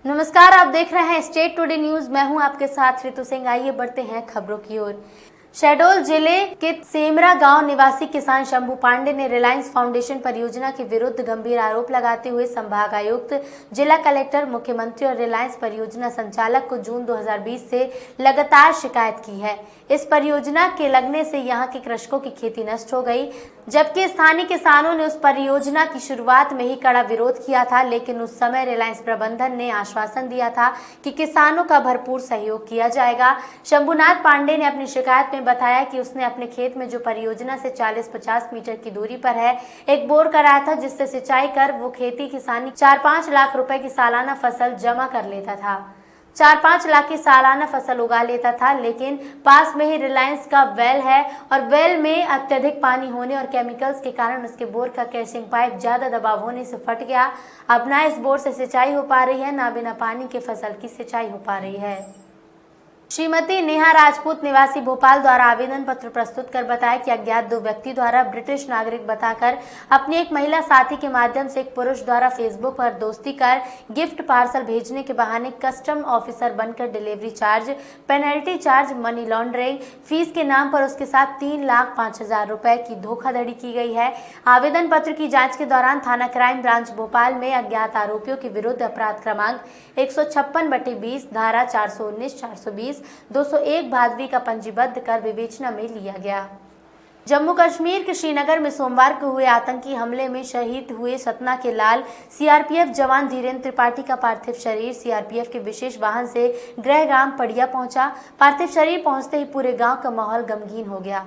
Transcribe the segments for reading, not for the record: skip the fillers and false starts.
नमस्कार, आप देख रहे हैं स्टेट टुडे न्यूज। मैं हूं आपके साथ ऋतु सिंह। आइए बढ़ते हैं खबरों की ओर। शहडोल जिले के सेमरा गांव निवासी किसान शंभू पांडे ने रिलायंस फाउंडेशन परियोजना के विरुद्ध गंभीर आरोप लगाते हुए संभाग आयुक्त, जिला कलेक्टर, मुख्यमंत्री और रिलायंस परियोजना संचालक को जून 2020 से लगातार शिकायत की है। इस परियोजना के लगने से यहां के कृषकों की खेती नष्ट हो गई, जबकि स्थानीय किसानों ने उस परियोजना की शुरुआत में ही कड़ा विरोध किया था। लेकिन उस समय रिलायंस प्रबंधन ने आश्वासन दिया था कि किसानों का भरपूर सहयोग किया जाएगा। शंभूनाथ पांडे ने अपनी शिकायत में बताया कि उसने अपने खेत में, जो परियोजना से 40-50 मीटर की दूरी पर है, एक बोर कराया था, जिससे सिंचाई कर वो खेती किसानी 4-5 लाख रुपए की सालाना फसल जमा कर लेता था, 4-5 लाख की सालाना फसल उगा लेता था। लेकिन पास में ही रिलायंस का वेल है और वेल में अत्यधिक पानी होने और केमिकल्स के कारण उसके बोर का कैशिंग पाइप ज्यादा दबाव होने से फट गया। अब ना इस बोर से सिंचाई हो पा रही है, ना बिना पानी के फसल की सिंचाई हो पा रही है। श्रीमती नेहा राजपूत निवासी भोपाल द्वारा आवेदन पत्र प्रस्तुत कर बताया कि अज्ञात 2 व्यक्ति द्वारा ब्रिटिश नागरिक बताकर अपनी एक महिला साथी के माध्यम से एक पुरुष द्वारा फेसबुक पर दोस्ती कर गिफ्ट पार्सल भेजने के बहाने कस्टम ऑफिसर बनकर delivery charge, penalty charge, money laundering fees के नाम पर उसके साथ 3,05,000 रुपए की धोखाधड़ी की गई है। आवेदन पत्र की जाँच के दौरान थाना क्राइम ब्रांच भोपाल में अज्ञात आरोपियों के विरुद्ध अपराध क्रमांक 156/20 धारा 419-420 201 भादवी का पंजीबद्ध कर विवेचना में लिया गया। जम्मू कश्मीर के श्रीनगर में सोमवार को हुए आतंकी हमले में शहीद हुए सतना के लाल सीआरपीएफ जवान धीरेन्द्र त्रिपाठी का पार्थिव शरीर सीआरपीएफ के विशेष वाहन से गृहग्राम पड़िया पहुंचा। पार्थिव शरीर पहुंचते ही पूरे गांव का माहौल गमगीन हो गया।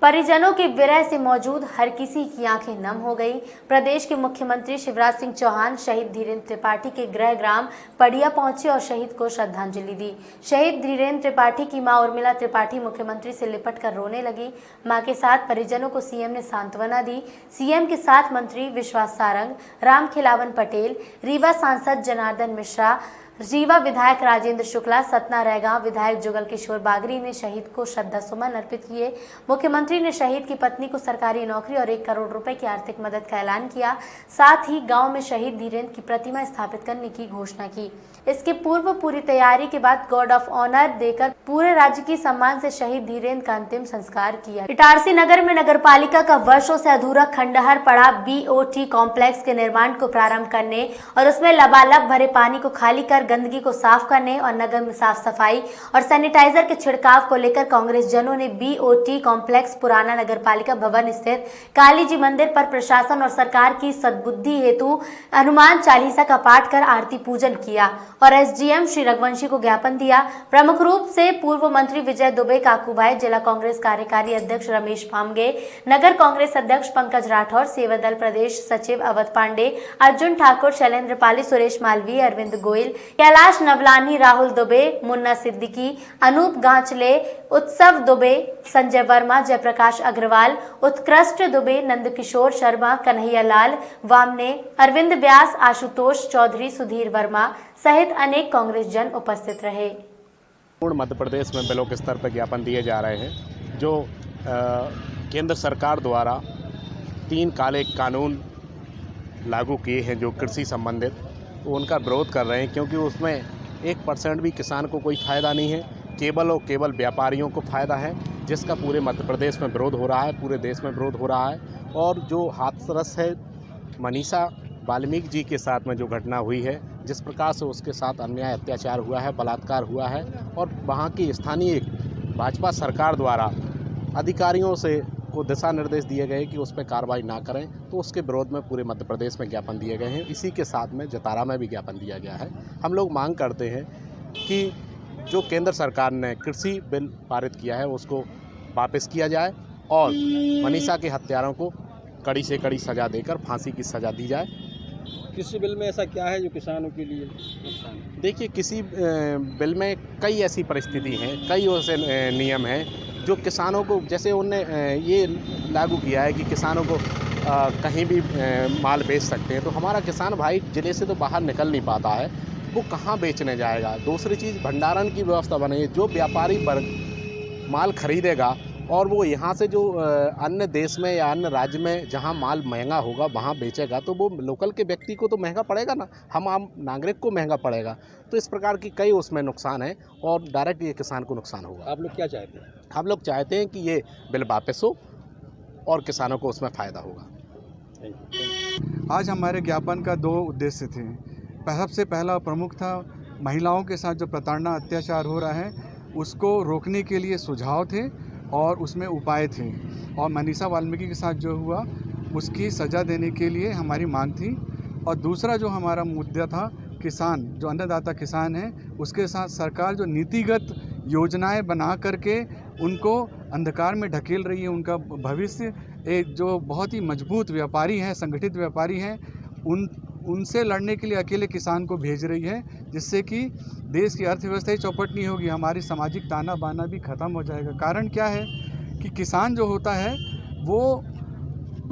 परिजनों की विरह से मौजूद हर किसी की आंखें नम हो गई। प्रदेश के मुख्यमंत्री शिवराज सिंह चौहान शहीद धीरेन्द्र त्रिपाठी के गृहग्राम पड़िया पहुंचे और शहीद को श्रद्धांजलि दी। शहीद धीरेन्द्र त्रिपाठी की मां उर्मिला त्रिपाठी मुख्यमंत्री से लिपट कर रोने लगी। मां के साथ परिजनों को सीएम ने सांत्वना दी। सीएम के साथ मंत्री विश्वास सारंग, रामखिलावन पटेल, रीवा सांसद जनार्दन मिश्रा, रीवा विधायक राजेंद्र शुक्ला, सतना रैगांव विधायक जुगल किशोर बागरी ने शहीद को श्रद्धा सुमन अर्पित किए। मुख्यमंत्री ने शहीद की पत्नी को सरकारी नौकरी और 1 करोड़ रुपए की आर्थिक मदद का ऐलान किया। साथ ही गांव में शहीद धीरेन्द्र की प्रतिमा स्थापित करने की घोषणा की। इसके पूर्व पूरी तैयारी के बाद गॉर्ड ऑफ ऑनर देकर पूरे राज्य की सम्मान से शहीद धीरेन्द्र का अंतिम संस्कार किया। इटारसी नगर में नगरपालिका का वर्षों से अधूरा खंडहर पड़ा बीओटी कॉम्प्लेक्स के निर्माण को प्रारंभ करने और उसमें लबालब भरे पानी को खाली कर गंदगी को साफ करने और नगर में साफ सफाई और सैनिटाइजर के छिड़काव को लेकर कांग्रेस जनों ने बीओटी कॉम्प्लेक्स पुराना नगरपालिका भवन स्थित काली जी मंदिर पर प्रशासन और सरकार की सद्बुद्धि हेतु हनुमान चालीसा का पाठ कर आरती पूजन किया और एसडीएम श्री रघुवंशी को ज्ञापन दिया। प्रमुख रूप से पूर्व मंत्री विजय दुबे, काकूभाई, जिला कांग्रेस कार्यकारी अध्यक्ष रमेश भामगे, नगर कांग्रेस अध्यक्ष पंकज राठौर, सेवादल प्रदेश सचिव अवध पांडे, अर्जुन ठाकुर, शैलेंद्र पाली, सुरेश मालवीय, अरविंद गोयल, कैलाश नवलानी, राहुल दुबे, मुन्ना सिद्दीकी, अनूप गांचले, उत्सव दुबे, संजय वर्मा, जयप्रकाश अग्रवाल, उत्कृष्ट दुबे, नंदकिशोर शर्मा, कन्हैया लाल वामने, अरविंद व्यास, आशुतोष चौधरी, सुधीर वर्मा सहित अनेक कांग्रेस जन उपस्थित रहे। पूर्ण मध्य प्रदेश में ब्लॉक स्तर पर ज्ञापन दिए जा रहे हैं। जो केंद्र सरकार द्वारा 3 काले कानून लागू किए हैं जो कृषि संबंधित, वो उनका विरोध कर रहे हैं, क्योंकि उसमें 1% भी किसान को कोई फ़ायदा नहीं है, केवल और केवल व्यापारियों को फ़ायदा है, जिसका पूरे मध्य प्रदेश में विरोध हो रहा है, पूरे देश में विरोध हो रहा है। और जो हाथरस है मनीषा वाल्मीकि जी के साथ में जो घटना हुई है, जिस प्रकार से उसके साथ अन्याय अत्याचार हुआ है, बलात्कार हुआ है और वहाँ की स्थानीय भाजपा सरकार द्वारा अधिकारियों से को दिशा निर्देश दिए गए कि उस पर कार्रवाई ना करें, तो उसके विरोध में पूरे मध्य प्रदेश में ज्ञापन दिए गए हैं। इसी के साथ में जतारा में भी ज्ञापन दिया गया है। हम लोग मांग करते हैं कि जो केंद्र सरकार ने कृषि बिल पारित किया है उसको वापस किया जाए और मनीषा के हत्यारों को कड़ी से कड़ी सज़ा देकर फांसी की सज़ा दी जाए। कृषि बिल में ऐसा क्या है जो किसानों के लिए नुकसान? देखिए, किसी बिल में कई ऐसी परिस्थिति हैं, कई ऐसे नियम हैं जो किसानों को, जैसे उनने ये लागू किया है कि किसानों को कहीं भी माल बेच सकते हैं, तो हमारा किसान भाई ज़िले से तो बाहर निकल नहीं पाता है, वो कहाँ बेचने जाएगा। दूसरी चीज़, भंडारण की व्यवस्था बने, जो व्यापारी वर्ग माल खरीदेगा और वो यहाँ से जो अन्य देश में या अन्य राज्य में जहाँ माल महंगा होगा वहाँ बेचेगा, तो वो लोकल के व्यक्ति को तो महंगा पड़ेगा ना, हम आम नागरिक को महंगा पड़ेगा। तो इस प्रकार की कई उसमें नुकसान है और डायरेक्ट ये किसान को नुकसान होगा। आप लोग क्या चाहते हैं? हम लोग चाहते हैं कि ये बिल वापस हो और किसानों को उसमें फ़ायदा होगा। आज हमारे ज्ञापन का 2 उद्देश्य थे। सबसे पहला प्रमुख था महिलाओं के साथ जो प्रताड़ना अत्याचार हो रहा है उसको रोकने के लिए सुझाव थे और उसमें उपाय थे, और मनीषा वाल्मीकि के साथ जो हुआ उसकी सज़ा देने के लिए हमारी मांग थी। और दूसरा जो हमारा मुद्दा था किसान, जो अन्नदाता किसान हैं उसके साथ सरकार जो नीतिगत योजनाएं बना करके उनको अंधकार में ढकेल रही है, उनका भविष्य एक जो बहुत ही मजबूत व्यापारी हैं, संगठित व्यापारी हैं, उनसे लड़ने के लिए अकेले किसान को भेज रही है, जिससे कि देश की अर्थव्यवस्था ही चौपट नहीं होगी, हमारी सामाजिक ताना बाना भी ख़त्म हो जाएगा। कारण क्या है कि किसान जो होता है वो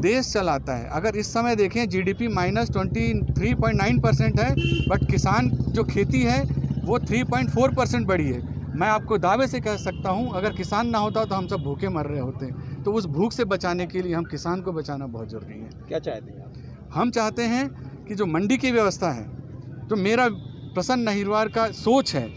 देश चलाता है। अगर इस समय देखें GDP -23.9% है, बट किसान जो खेती है वो 3.4% बढ़ी है। मैं आपको दावे से कह सकता हूं अगर किसान ना होता तो हम सब भूखे मर रहे होते। तो उस भूख से बचाने के लिए हम किसान को बचाना बहुत ज़रूरी है। क्या चाहते हैं आप? हम चाहते हैं कि जो मंडी की व्यवस्था है, जो मेरा प्रसन्न अहिरवार का सोच है,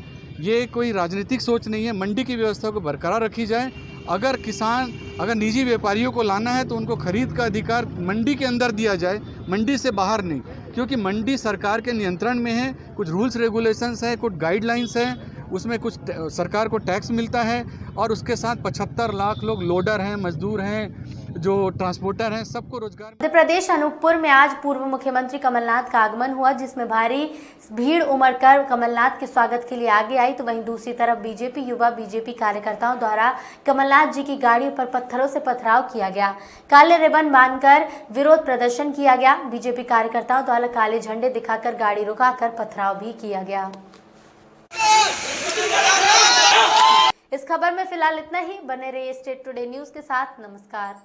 ये कोई राजनीतिक सोच नहीं है, मंडी की व्यवस्था को बरकरार रखी जाए। अगर निजी व्यापारियों को लाना है तो उनको खरीद का अधिकार मंडी के अंदर दिया जाए, मंडी से बाहर नहीं, क्योंकि मंडी सरकार के नियंत्रण में है। कुछ रूल्स रेगुलेशंस है, कुछ गाइडलाइंस है, उसमें कुछ सरकार को टैक्स मिलता है, और उसके साथ 75 लाख लोग लोडर हैं, मजदूर हैं, जो ट्रांसपोर्टर हैं, सबको रोजगार। मध्य प्रदेश अनूपपुर में आज पूर्व मुख्यमंत्री कमलनाथ का आगमन हुआ, जिसमें भारी भीड़ उमड़कर कमलनाथ के स्वागत के लिए आगे आई। तो वहीं दूसरी तरफ बीजेपी युवा बीजेपी कार्यकर्ताओं द्वारा कमलनाथ जी की गाड़ी पर पत्थरों से पथराव किया गया। काले रिबन बांधकर विरोध प्रदर्शन किया गया। बीजेपी कार्यकर्ताओं द्वारा काले झंडे दिखाकर गाड़ी रुकाकर पथराव भी किया गया। इस खबर में फिलहाल इतना ही। बने रहिए स्टेट टुडे न्यूज के साथ। नमस्कार।